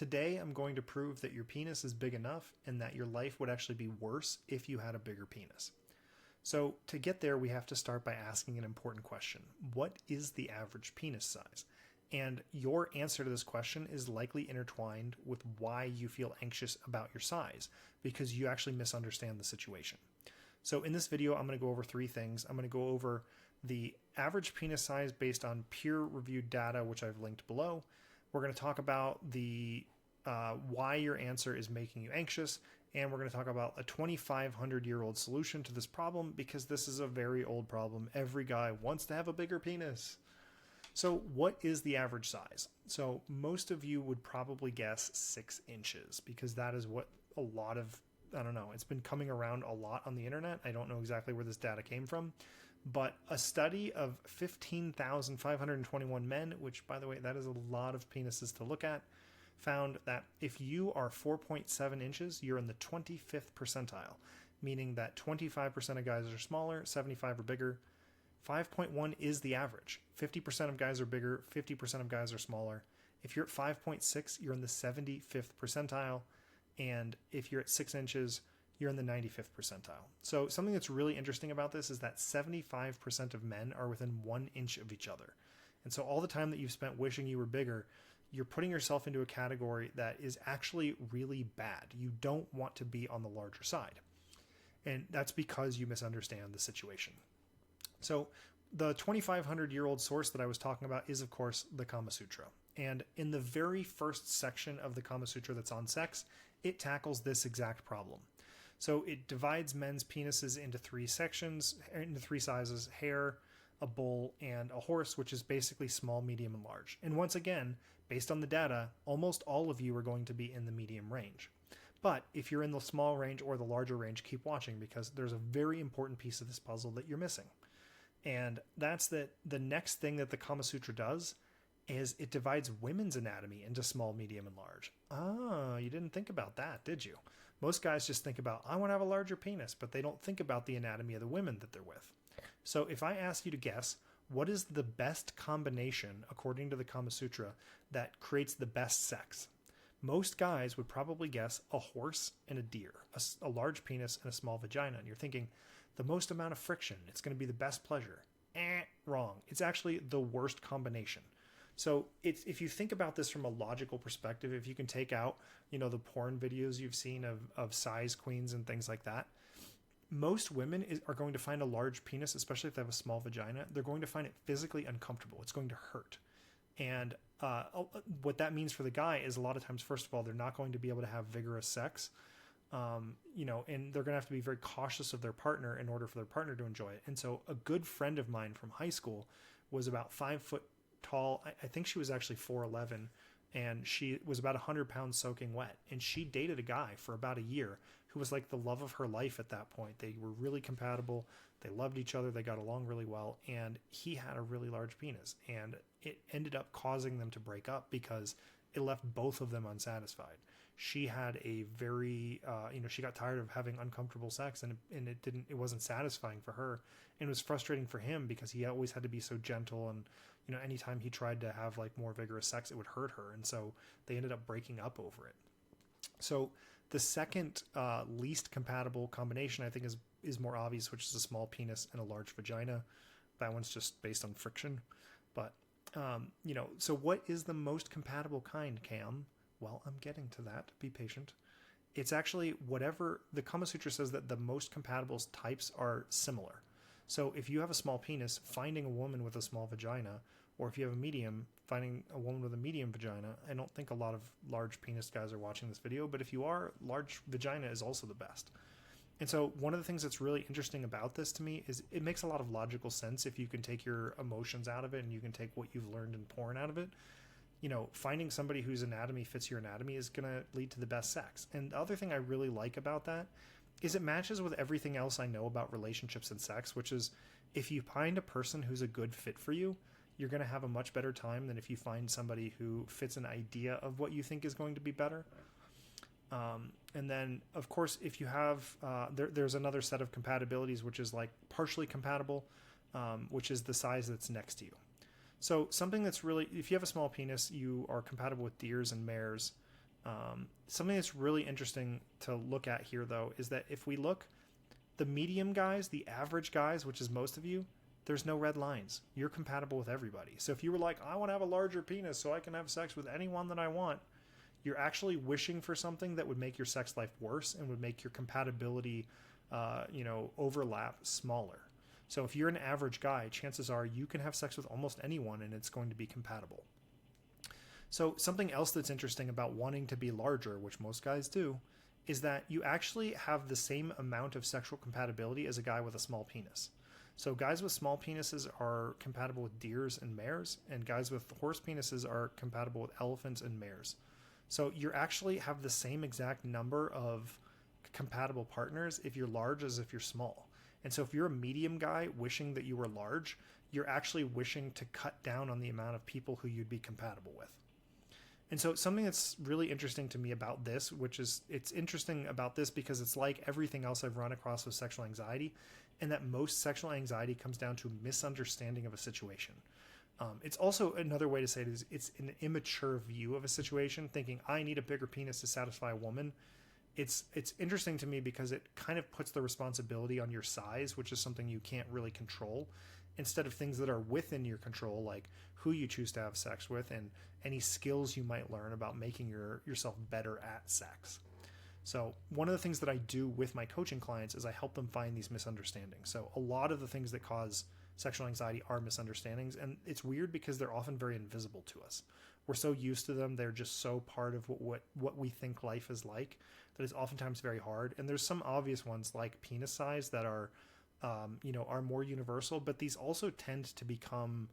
Today, I'm going to prove that your penis is big enough and that your life would actually be worse if you had a bigger penis. So, to get there, we have to start by asking an important question. What is the average penis size? And your answer to this question is likely intertwined with why you feel anxious about your size, because you actually misunderstand the situation. So in this video, I'm going to go over three things. I'm going to go over the average penis size based on peer-reviewed data, which I've linked below. We're going to talk about the why your answer is making you anxious, and we're going to talk about a 2,500-year-old solution to this problem, because this is a very old problem. Every guy wants to have a bigger penis. So what is the average size? So most of you would probably guess 6 inches, because that is what a lot of, I don't know, it's been coming around a lot on the internet. I don't know exactly where this data came from, but a study of 15,521 men, which by the way, that is a lot of penises to look at, found that if you are 4.7 inches, you're in the 25th percentile, meaning that 25% of guys are smaller, 75 are bigger. 5.1 is the average. 50% of guys are bigger, 50% of guys are smaller. If you're at 5.6, you're in the 75th percentile. And if you're at 6 inches, you're in the 95th percentile. So something that's really interesting about this is that 75% of men are within 1 inch of each other. And so all the time that you've spent wishing you were bigger, you're putting yourself into a category that is actually really bad. You don't want to be on the larger side. And that's because you misunderstand the situation. So the 2,500-year-old source that I was talking about is, of course, the Kama Sutra. And in the very first section of the Kama Sutra that's on sex, it tackles this exact problem. So it divides men's penises into 3 sections, into 3 sizes: hare, a bull, and a horse, which is basically small, medium, and large. And once again, based on the data, almost all of you are going to be in the medium range. But if you're in the small range or the larger range, keep watching, because there's a very important piece of this puzzle that you're missing. And that's that the next thing that the Kama Sutra does is it divides women's anatomy into small, medium, and large. Ah, you didn't think about that, did you? Most guys just think about, I want to have a larger penis, but they don't think about the anatomy of the women that they're with. So if I ask you to guess, what is the best combination, according to the Kama Sutra, that creates the best sex? Most guys would probably guess a horse and a deer, a large penis and a small vagina. And you're thinking, the most amount of friction, it's going to be the best pleasure. Wrong. It's actually the worst combination. So if you think about this from a logical perspective, if you can take out, the porn videos you've seen of size queens and things like that, most women are going to find a large penis, especially if they have a small vagina, they're going to find it physically uncomfortable. It's going to hurt. And what that means for the guy is a lot of times, first of all, they're not going to be able to have vigorous sex. And they're going to have to be very cautious of their partner in order for their partner to enjoy it. And so a good friend of mine from high school was about 5 foot tall. I think she was actually 4'11", and she was about 100 pounds soaking wet. And she dated a guy for about a year who was like the love of her life at that point. They were really compatible. They loved each other. They got along really well. And he had a really large penis. And it ended up causing them to break up because it left both of them unsatisfied. She had a very, she got tired of having uncomfortable sex, and it wasn't satisfying for her. And it was frustrating for him because he always had to be so gentle. And, anytime he tried to have like more vigorous sex, it would hurt her. And so they ended up breaking up over it. So the second least compatible combination, I think, is more obvious, which is a small penis and a large vagina. That one's just based on friction. But, so what is the most compatible kind, Cam? Well, I'm getting to that. Be patient. It's actually whatever the Kama Sutra says, that the most compatible types are similar. So if you have a small penis, finding a woman with a small vagina, or if you have a medium, finding a woman with a medium vagina. I don't think a lot of large penis guys are watching this video, but if you are, large vagina is also the best. And so one of the things that's really interesting about this to me is it makes a lot of logical sense if you can take your emotions out of it and you can take what you've learned in porn out of it. Finding somebody whose anatomy fits your anatomy is going to lead to the best sex. And the other thing I really like about that is it matches with everything else I know about relationships and sex, which is if you find a person who's a good fit for you, you're going to have a much better time than if you find somebody who fits an idea of what you think is going to be better. And then, of course, if you have, there's another set of compatibilities, which is like partially compatible, which is the size that's next to you. So something that's really, if you have a small penis, you are compatible with deers and mares, Something that's really interesting to look at here, though, is that if we look, the medium guys, the average guys, which is most of you, there's no red lines. You're compatible with everybody. So if you were like, I want to have a larger penis so I can have sex with anyone that I want, you're actually wishing for something that would make your sex life worse and would make your compatibility, overlap smaller. So if you're an average guy, chances are you can have sex with almost anyone and it's going to be compatible. So something else that's interesting about wanting to be larger, which most guys do, is that you actually have the same amount of sexual compatibility as a guy with a small penis. So guys with small penises are compatible with deers and mares, and guys with horse penises are compatible with elephants and mares. So you actually have the same exact number of compatible partners if you're large as if you're small. And so if you're a medium guy wishing that you were large, you're actually wishing to cut down on the amount of people who you'd be compatible with. And so something that's really interesting to me about this, it's interesting about this because it's like everything else I've run across with sexual anxiety, and that most sexual anxiety comes down to misunderstanding of a situation. It's also another way to say it is it's an immature view of a situation, thinking I need a bigger penis to satisfy a woman. It's interesting to me because it kind of puts the responsibility on your size, which is something you can't really control, instead of things that are within your control, like who you choose to have sex with and any skills you might learn about making yourself better at sex. So one of the things that I do with my coaching clients is I help them find these misunderstandings. So a lot of the things that cause sexual anxiety are misunderstandings, and it's weird because they're often very invisible to us. We're so used to them, they're just so part of what we think life is like that it's oftentimes very hard. And there's some obvious ones like penis size that are more universal, but these also tend to become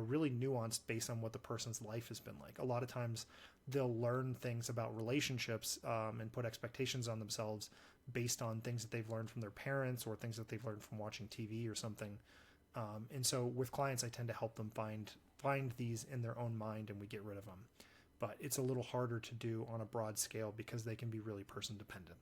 really nuanced based on what the person's life has been like. A lot of times they'll learn things about relationships and put expectations on themselves based on things that they've learned from their parents or things that they've learned from watching TV or something. And so with clients, I tend to help them find these in their own mind and we get rid of them. But it's a little harder to do on a broad scale because they can be really person dependent.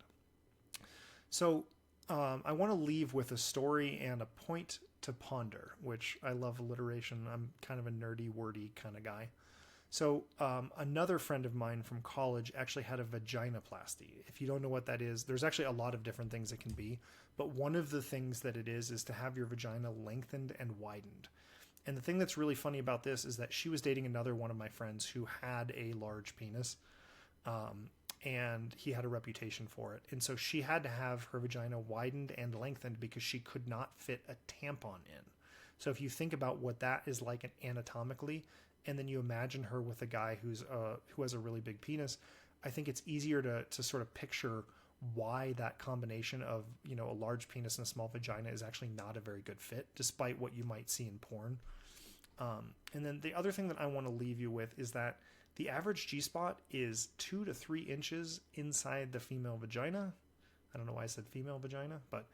So I want to leave with a story and a point to ponder, which I love alliteration. I'm kind of a nerdy, wordy kind of guy. So another friend of mine from college actually had a vaginoplasty. If you don't know what that is, there's actually a lot of different things it can be. But one of the things that it is to have your vagina lengthened and widened. And the thing that's really funny about this is that she was dating another one of my friends who had a large penis. And he had a reputation for it. And so she had to have her vagina widened and lengthened because she could not fit a tampon in. So if you think about what that is like anatomically, and then you imagine her with a guy who has a really big penis, I think it's easier to sort of picture why that combination of, a large penis and a small vagina is actually not a very good fit, despite what you might see in porn. And then the other thing that I want to leave you with is that the average G-spot is 2 to 3 inches inside the female vagina. I don't know why I said female vagina, but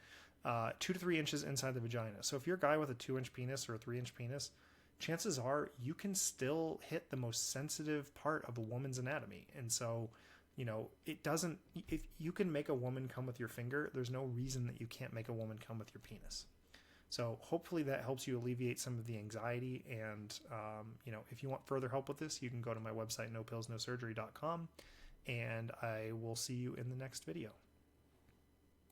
2 to 3 inches inside the vagina. So if you're a guy with a 2-inch penis or a 3-inch penis, chances are you can still hit the most sensitive part of a woman's anatomy. And so, if you can make a woman come with your finger, there's no reason that you can't make a woman come with your penis. So hopefully that helps you alleviate some of the anxiety. And, if you want further help with this, you can go to my website, nopillsnosurgery.com, and I will see you in the next video.